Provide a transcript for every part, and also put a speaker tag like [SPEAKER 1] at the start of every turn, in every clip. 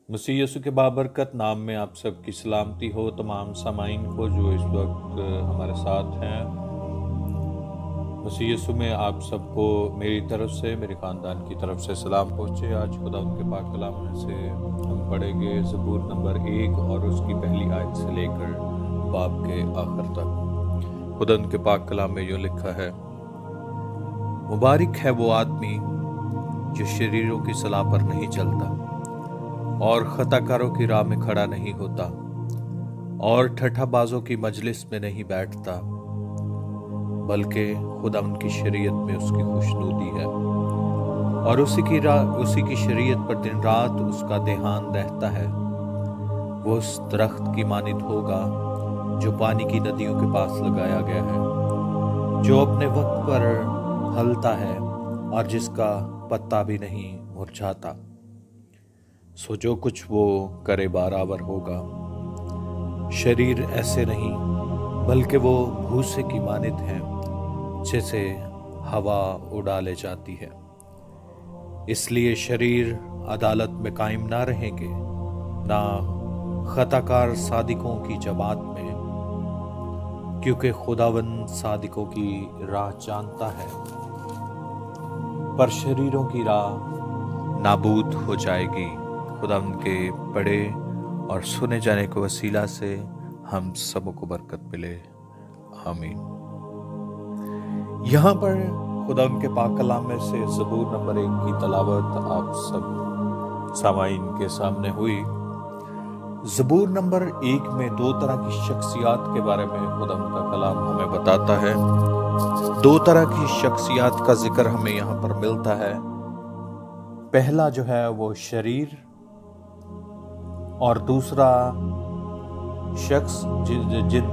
[SPEAKER 1] मसीह यीशु के बाबरकत नाम में आप सबकी सलामती हो। तमाम सामाइन को जो इस वक्त हमारे साथ हैं, मसीह यीशु में आप सबको मेरी तरफ से, मेरे ख़ानदान की तरफ से सलाम पहुँचे। आज खुदा उनके पाक कलाम में से हम पढ़ेंगे ज़बूर नंबर 1 और उसकी पहली आयत से लेकर बाब के आखिर तक। खुदा उनके पाक कलाम में यूँ लिखा है, मुबारक है वो आदमी जो शरीरों की सलाह पर नहीं चलता और खताकारों की राह में खड़ा नहीं होता और ठट्ठाबाजों की मजलिस में नहीं बैठता, बल्कि खुदा उनकी शरीयत में उसकी खुशनुदी है और उसी की शरीयत पर दिन रात उसका ध्यान रहता है। वो उस दरख्त की मानित होगा जो पानी की नदियों के पास लगाया गया है, जो अपने वक्त पर फलता है और जिसका पत्ता भी नहीं मुरझाता। सो जो कुछ वो करे बराबर होगा। शरीर ऐसे नहीं, बल्कि वो भूसे की मानित है जैसे हवा उड़ा ले जाती है। इसलिए शरीर अदालत में कायम ना रहेंगे, ना खताकार सादिकों की जमात में, क्योंकि खुदावन सादिकों की राह जानता है, पर शरीरों की राह नाबूद हो जाएगी। खुदा उनके पढ़े और सुने जाने को वसीला से हम सबों को बरकत मिले, आमीन। यहाँ पर खुदा उनके पाक कलाम में से ज़बूर नंबर 1 की तलावत आप सब सामाइन के सामने हुई। ज़बूर नंबर 1 में 2 तरह की शख्सियात के बारे में खुदा उनका कलाम हमें बताता है। 2 तरह की शख्सियात का जिक्र हमें यहाँ पर मिलता है। पहला जो है वो शरीर, और दूसरा शख्स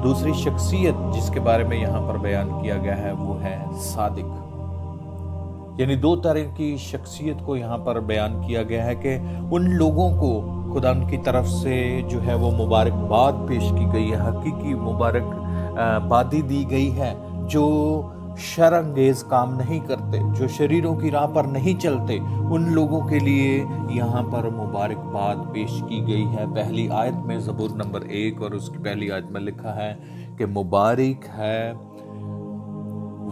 [SPEAKER 1] दूसरी शख्सियत जिसके बारे में यहाँ पर बयान किया गया है वो है सादिक। यानी 2 तरह की शख्सियत को यहाँ पर बयान किया गया है कि उन लोगों को खुदा की तरफ से जो है वो मुबारकबाद पेश की गई है, हकीकी मुबारकबादी दी गई है, जो शर्अंगेज काम नहीं करते, जो शरीरों की राह पर नहीं चलते, उन लोगों के लिए यहाँ पर मुबारकबाद पेश की गई है। पहली आयत में ज़बूर नंबर 1 और उसकी पहली आयत में लिखा है कि मुबारक है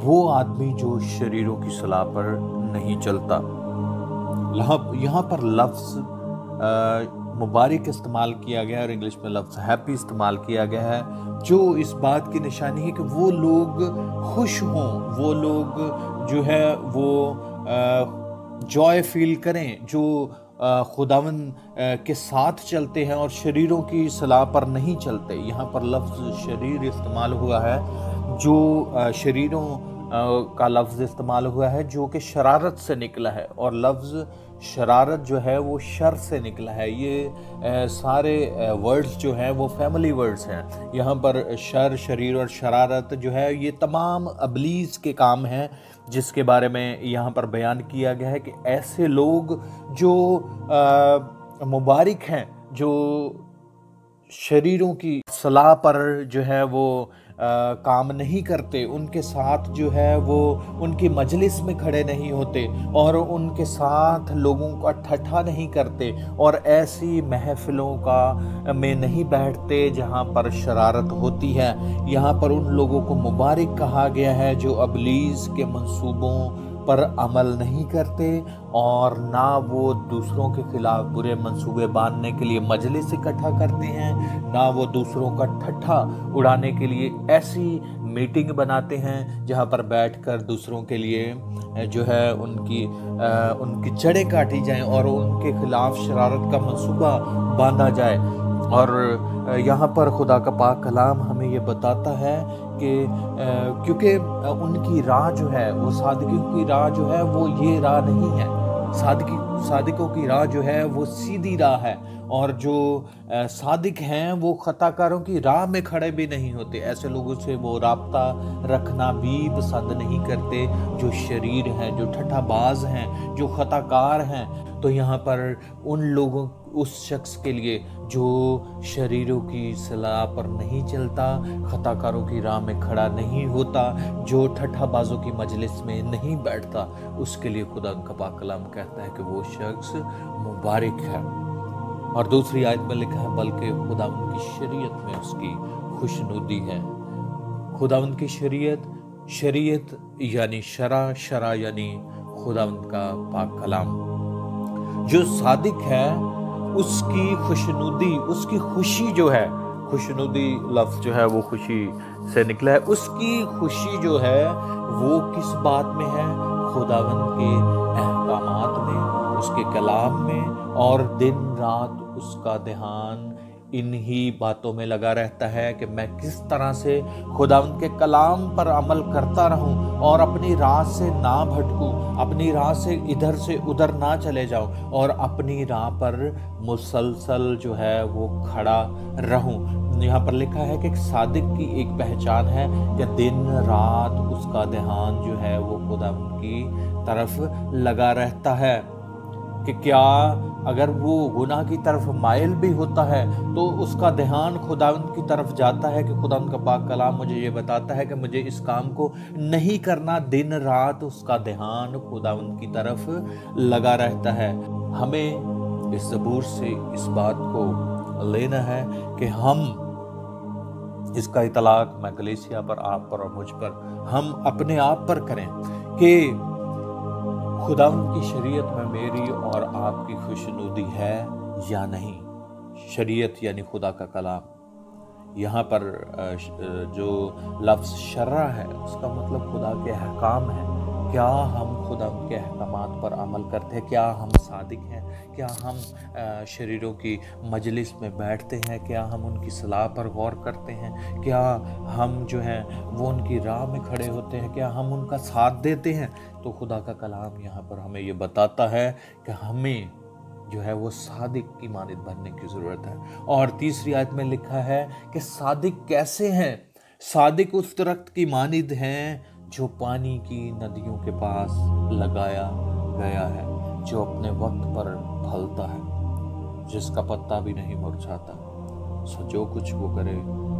[SPEAKER 1] वो आदमी जो शरीरों की सलाह पर नहीं चलता। यहाँ पर लफ्ज़ मुबारक इस्तेमाल किया गया है और इंग्लिश में लफ्ज़ हैप्पी इस्तेमाल किया गया है, जो इस बात की निशानी है कि वो लोग खुश हों, वो लोग जो है वो जॉय फील करें, जो खुदावन के साथ चलते हैं और शरीरों की सलाह पर नहीं चलते। यहाँ पर लफ्ज़ शरीर इस्तेमाल हुआ है, जो शरीरों का लफ्ज़ इस्तेमाल हुआ है जो कि शरारत से निकला है, और लफ्ज़ शरारत जो है वो शर से निकला है। ये सारे वर्ड्स जो हैं वो फैमिली वर्ड्स हैं। यहाँ पर शर, शरीर और शरारत जो है ये तमाम अबलीस के काम हैं, जिसके बारे में यहाँ पर बयान किया गया है कि ऐसे लोग जो मुबारक हैं, जो शरीरों की सलाह पर जो है वो काम नहीं करते, उनके साथ जो है वो उनकी मजलिस में खड़े नहीं होते और उनके साथ लोगों का ठट्ठा नहीं करते और ऐसी महफिलों का में नहीं बैठते जहाँ पर शरारत होती है। यहाँ पर उन लोगों को मुबारक कहा गया है जो अबलीस के मंसूबों पर अमल नहीं करते और ना वो दूसरों के खिलाफ बुरे मंसूबे बांधने के लिए मजलिस इकट्ठा करते हैं, ना वो दूसरों का ठट्ठा उड़ाने के लिए ऐसी मीटिंग बनाते हैं जहां पर बैठकर दूसरों के लिए जो है उनकी जड़ें काटी जाएं और उनके खिलाफ शरारत का मंसूबा बांधा जाए। और यहाँ पर खुदा का पाक कलाम हमें ये बताता है कि क्योंकि उनकी राह जो है वो सादिकों की राह जो है वो ये राह नहीं है। सादिकों की राह जो है वो सीधी राह है, और जो सादिक हैं वो खताकारों की राह में खड़े भी नहीं होते। ऐसे लोगों से वो राब्ता रखना भी पसंद नहीं करते जो शरीर हैं, जो ठट्ठाबाज हैं, जो खताकार हैं। तो यहाँ पर उन लोगों, उस शख्स के लिए जो शरीरों की सलाह पर नहीं चलता, खताकारों की राह में खड़ा नहीं होता, जो ठट्ठाबाजों की मजलिस में नहीं बैठता, उसके लिए खुदा का पाक कलाम कहता है कि वो शख्स मुबारक है। और दूसरी आयत में लिखा है बल्कि खुदावंद की शरीयत में उसकी खुशनुदी है। खुदावंद की शरीयत यानी शरा यानी खुदावंद का पाक कलाम। जो सादिक है उसकी खुशनुदी, उसकी खुशी जो है, खुशनुदी लफ्ज जो है वो खुशी से निकला है, उसकी खुशी जो है वो किस बात में है? खुदावंद के अहकामात में, उसके कलाम में, और दिन रात उसका ध्यान इन्हीं बातों में लगा रहता है कि मैं किस तरह से खुदावंद के कलाम पर अमल करता रहूं और अपनी राह से ना भटकूं, अपनी राह से इधर से उधर ना चले जाऊं और अपनी राह पर मुसलसल जो है वो खड़ा रहूं। यहाँ पर लिखा है कि सादिक की एक पहचान है कि दिन रात उसका ध्यान जो है वो खुदावंद की तरफ लगा रहता है। कि क्या अगर वो गुनाह की तरफ माइल भी होता है तो उसका ध्यान खुदावंद की तरफ जाता है कि खुदावंद का पाक कलाम मुझे ये बताता है कि मुझे इस काम को नहीं करना। दिन रात उसका ध्यान खुदावंद की तरफ लगा रहता है। हमें इस ज़बूर से इस बात को लेना है कि हम इसका इतलाक मैं कलीसिया पर, आप पर और मुझ पर, हम अपने आप पर करें कि खुदावंद की शरीयत में मेरी और आपकी खुशनुदी है या नहीं। शरीयत यानी खुदा का कलाम। यहाँ पर जो लफ्ज़ शर्रा है उसका मतलब खुदा के अहकाम है। क्या हम खुदावंद के अहकामात पर अमल करते हैं? क्या हम सादिक हैं? क्या हम शरीरों की मजलिस में बैठते हैं? क्या हम उनकी सलाह पर गौर करते हैं? क्या हम जो हैं वो उनकी राह में खड़े होते हैं? क्या हम उनका साथ देते हैं? तो खुदा का कलाम यहाँ पर हमें ये बताता है कि हमें जो है वो सादिक की मानिद बनने की ज़रूरत है। और तीसरी आयत में लिखा है कि सादिक कैसे हैं? सादिक उस दरख्त की मानिद हैं जो पानी की नदियों के पास लगाया गया है, जो अपने वक्त पर फलता है, जिसका पत्ता भी नहीं मुरझाता, सो जो कुछ वो करे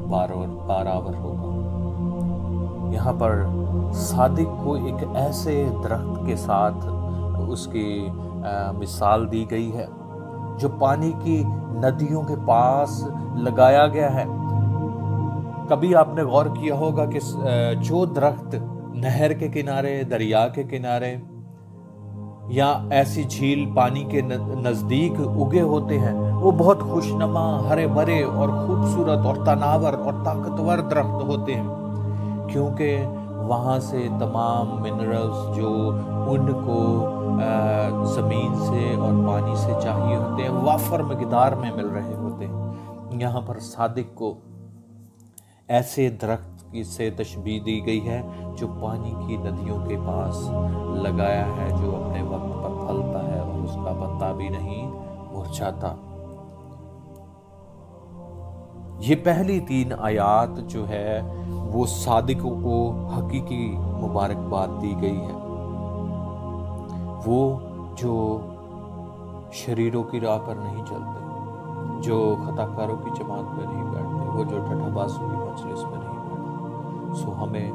[SPEAKER 1] बाराबर होगा। यहाँ पर सादिक को एक ऐसे दरख्त के साथ उसकी मिसाल दी गई है जो पानी की नदियों के पास लगाया गया है। कभी आपने गौर किया होगा कि जो दरख्त नहर के किनारे, दरिया के किनारे या ऐसी झील पानी के नज़दीक उगे होते हैं, वो बहुत खुशनुमा, हरे भरे और खूबसूरत और तनावर और ताकतवर दरख्त होते हैं, क्योंकि वहाँ से तमाम मिनरल्स जो उनको ज़मीन से और पानी से चाहिए होते हैं वाफर मकदार में मिल रहे होते हैं। यहाँ पर सादिक को ऐसे दरख्त से तशबीह दी गई है जो पानी की नदियों के पास लगाया है, जो अपने वक्त पर फलता है और उसका पत्ता भी नहीं मुरझाता। ये पहली 3 आयात जो है वो सादिकों को हकीकी मुबारकबाद दी गई है। वो जो शरीरों की राह पर नहीं चलते, जो खताकारों की जमात में नहीं बैठते, वो जो ठठाबाजों की मजलिस में नहीं बैठते। सो हमें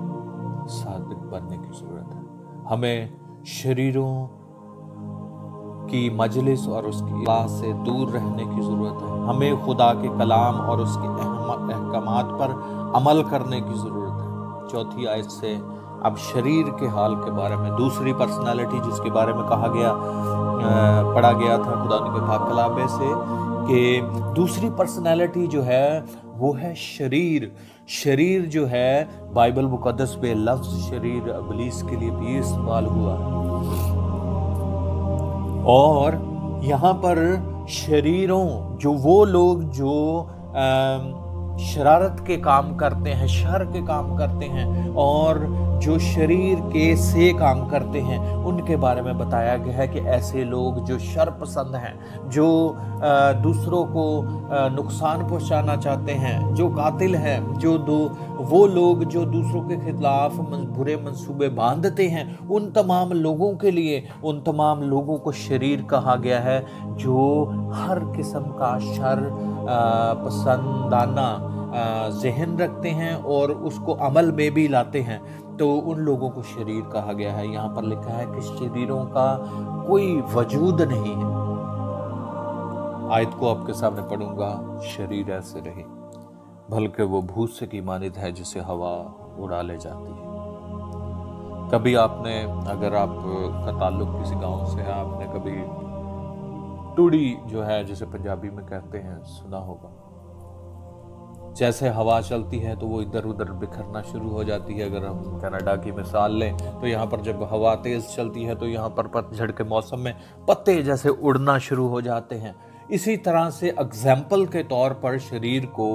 [SPEAKER 1] सादिक बनने की ज़रूरत है। हमें शरीरों की मजलिस और उसकी राह से दूर रहने की ज़रूरत है। हमें खुदा के कलाम और उसके अहकामात पर अमल करने की ज़रूरत है। चौथी आयत से अब शरीर के हाल के बारे में, दूसरी पर्सनालिटी जिसके बारे में कहा गया, पढ़ा गया था खुदा के पाक कलाम में से कि दूसरी पर्सनालिटी जो है वो है शरीर। शरीर जो है बाइबल मुकद्दस में लफ्ज़ शरीर इब्लीस के लिए भी इस्तेमाल हुआ और यहाँ पर शरीरों, जो वो लोग जो शरारत के काम करते हैं, शर के काम करते हैं और जो शरीर के से काम करते हैं, उनके बारे में बताया गया है कि ऐसे लोग जो शर पसंद हैं, जो दूसरों को नुकसान पहुंचाना चाहते हैं, जो कातिल हैं, वो लोग जो दूसरों के खिलाफ बुरे मंसूबे बांधते हैं, उन तमाम लोगों के लिए, उन तमाम लोगों को शरीर कहा गया है जो हर किस्म का शर पसंदाना ज़हन रखते हैं और उसको अमल में भी लाते हैं, तो उन लोगों को शरीर कहा गया है। यहाँ पर लिखा है कि शरीरों का कोई वजूद नहीं है, आयत को आपके सामने पढ़ूंगा। शरीर ऐसे रहे बल्कि वो भूसे की मानिद है जिसे हवा उड़ा ले जाती है। कभी आपने, अगर आप का ताल्लुक किसी गांव से है, आपने कभी टुड़ी जो है जिसे पंजाबी में कहते हैं सुना होगा। जैसे हवा चलती है तो वो इधर उधर बिखरना शुरू हो जाती है। अगर हम कनाडा की मिसाल लें तो यहाँ पर जब हवा तेज चलती है तो यहाँ पर पतझड़ के मौसम में पत्ते जैसे उड़ना शुरू हो जाते हैं। इसी तरह से एग्जाम्पल के तौर पर शरीर को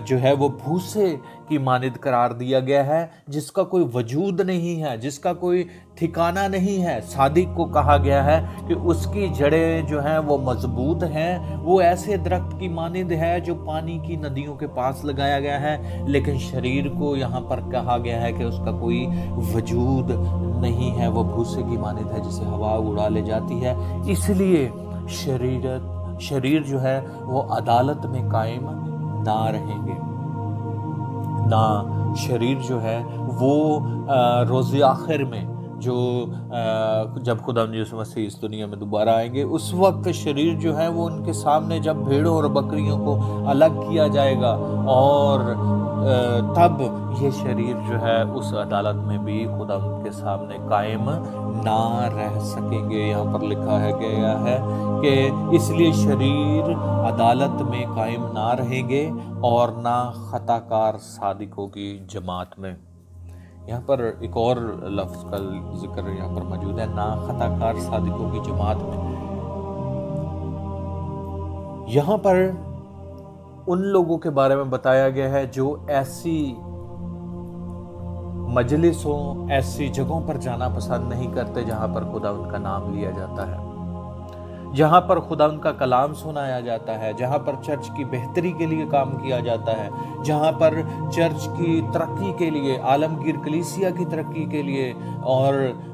[SPEAKER 1] जो है वो भूसे की मानिद करार दिया गया है, जिसका कोई वजूद नहीं है, जिसका कोई ठिकाना नहीं है। सादिक को कहा गया है कि उसकी जड़ें जो हैं वो मजबूत हैं, वो ऐसे दरख्त की मानिद है जो पानी की नदियों के पास लगाया गया है। लेकिन शरीर को यहाँ पर कहा गया है कि उसका कोई वजूद नहीं है, वो भूसे की मानिद है जिसे हवा उड़ा ले जाती है। इसलिए शरीर जो है वो अदालत में कायम ना रहेंगे, ना शरीर जो है वो रोज़े आखिर में जो जब खुदा यीशु मसीह इस दुनिया में दोबारा आएंगे उस वक्त शरीर जो है वो उनके सामने जब भेड़ों और बकरियों को अलग किया जाएगा और तब ये शरीर जो है उस अदालत में भी खुदा उनके सामने कायम ना रह सकेंगे। यहाँ पर लिखा है गया है कि इसलिए शरीर अदालत में कायम ना रहेंगे और ना खताकार सादिकों की जमात में। यहाँ पर एक और लफ्ज का जिक्र यहाँ पर मौजूद है, ना खताकार सादिकों की जमात में। यहाँ पर उन लोगों के बारे में बताया गया है जो ऐसी मजलिसों, ऐसी जगहों पर जाना पसंद नहीं करते जहां पर खुदा उनका नाम लिया जाता है, जहां पर खुदा उनका कलाम सुनाया जाता है, जहां पर चर्च की बेहतरी के लिए काम किया जाता है, जहां पर चर्च की तरक्की के लिए, आलमगीर कलीसिया की तरक्की के लिए और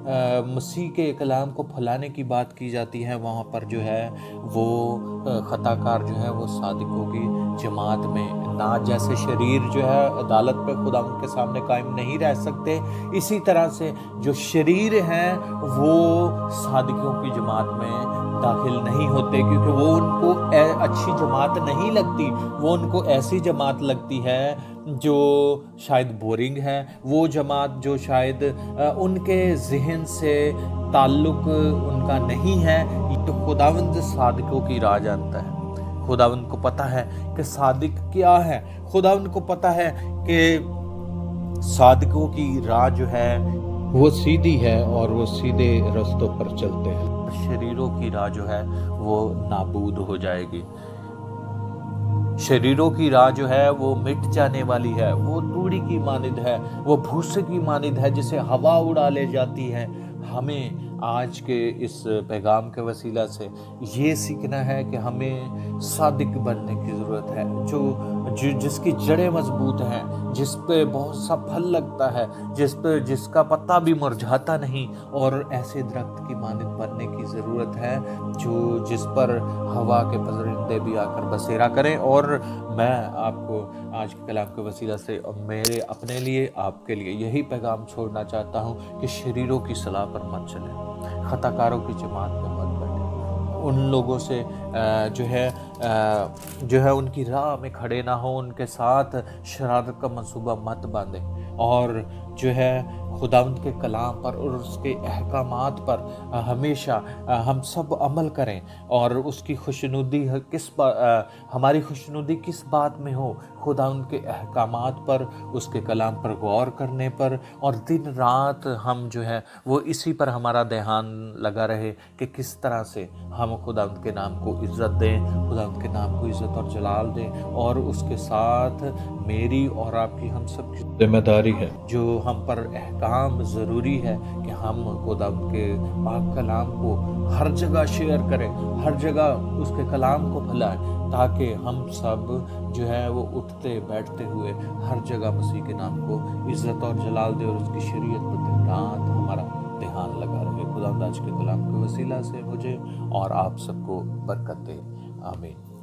[SPEAKER 1] मसीह के कलाम को फैलाने की बात की जाती है। वहाँ पर जो है वो खताकार जो है वो सादिकों की जमात में ना, जैसे शरीर जो है अदालत पे खुदा उनके सामने कायम नहीं रह सकते, इसी तरह से जो शरीर हैं वो सादिकों की जमात में दाखिल नहीं होते, क्योंकि वो उनको अच्छी जमात नहीं लगती। वो उनको ऐसी जमात लगती है जो शायद बोरिंग है, वो जमात जो शायद उनके जहन से ताल्लुक उनका नहीं है। तो खुदावंद सादिकों की राह जानता है। खुदावंद को पता है कि सादिक क्या है। खुदावंद को पता है कि सादिकों की राह जो है वो सीधी है और वो सीधे रास्तों पर चलते हैं। शरीरों की राह जो है वो नाबूद हो जाएगी। शरीरों की राह जो है वो मिट जाने वाली है। वो तूड़ी की मानिद है, वो भूसे की मानिद है जिसे हवा उड़ा ले जाती है। हमें आज के इस पैगाम के वसीला से ये सीखना है कि हमें सादिक बनने की ज़रूरत है, जिसकी जड़ें मजबूत हैं, जिस पे बहुत सा फल लगता है, जिसका पत्ता भी मुरझाता नहीं, और ऐसे दरख्त की मानिद बनने की ज़रूरत है जिस पर हवा के परिंदे भी आकर बसेरा करें। और मैं आपको आज के कलाम के वसीला से मेरे अपने लिए, आपके लिए यही पैगाम छोड़ना चाहता हूँ कि शरीरों की सलाह पर मत चलें, खताकारों की जमात में मत बैठे, उन लोगों से जो है उनकी राह में खड़े ना हो, उनके साथ शरारत का मंसूबा मत बांधें, और जो है खुदावंद के कलाम पर और उसके अहकामात पर हमेशा हम सब अमल करें। और उसकी खुशनुदी हमारी खुशनुदी किस बात में हो? खुदावंद के अहकामात पर, उसके कलाम पर गौर करने पर, और दिन रात हम जो है वो इसी पर हमारा ध्यान लगा रहे कि किस तरह से हम खुदावंद के नाम को इज़्ज़त दें, खुदावंद के नाम को इज़्ज़त और जलाल दें। और उसके साथ मेरी और आपकी हम सब की जिम्मेदारी है, जो हम पर अहकाम ज़रूरी है कि हम खुदावंद के पाक कलाम को हर जगह शेयर करें, हर जगह उसके कलाम को फैलाएं, ताकि हम सब जो है वो उठते बैठते हुए हर जगह मसीह के नाम को इज़्ज़त और जलाल दे और उसकी शरीयत पर दिन रात हमारा ध्यान लगा रहे। खुदावंद आज के कलाम के वसीला से मुझे और आप सबको बरकत दे। आमीन।